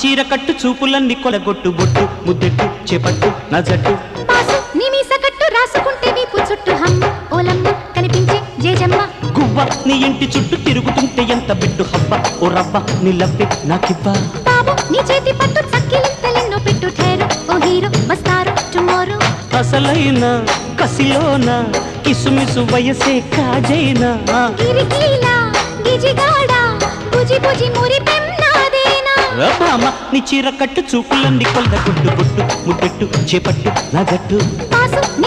చీర కట్టు చూపులన్నీ కొలగొట్టు బొట్టు ముద్దెట్టు చేపట్టు నా జట్టు పాసు నీ మీస కట్టు రాసుకుంటే వీపు చుట్టూ హమ్మ ఓలమ్మ కనిపించే జేజమ్మ గువ్వ నీ ఇంటి చుట్టూ తిరుగుతుంటే ఎంత బిడ్డు హవ్వ ఓ రవ్వ నీ లవ్వే నాకివ్వ బాబు నీ చేతి పట్టు చక్కిలింతలెన్నో పెట్టు ఠేరు ఓ హీరో వస్తారు టుమారో అసలైన కసిలోన కిసుమిసు వయసే కాజైనా గిరికీలా గిజిగాడా బుజి బుజి మురి పెన్నాదేనా భామ నీ చీర కట్టు చూపులన్నీ కొలగొట్టు బొట్టు ముద్దెట్టు చేపట్టు నా జట్టు పాసు నీ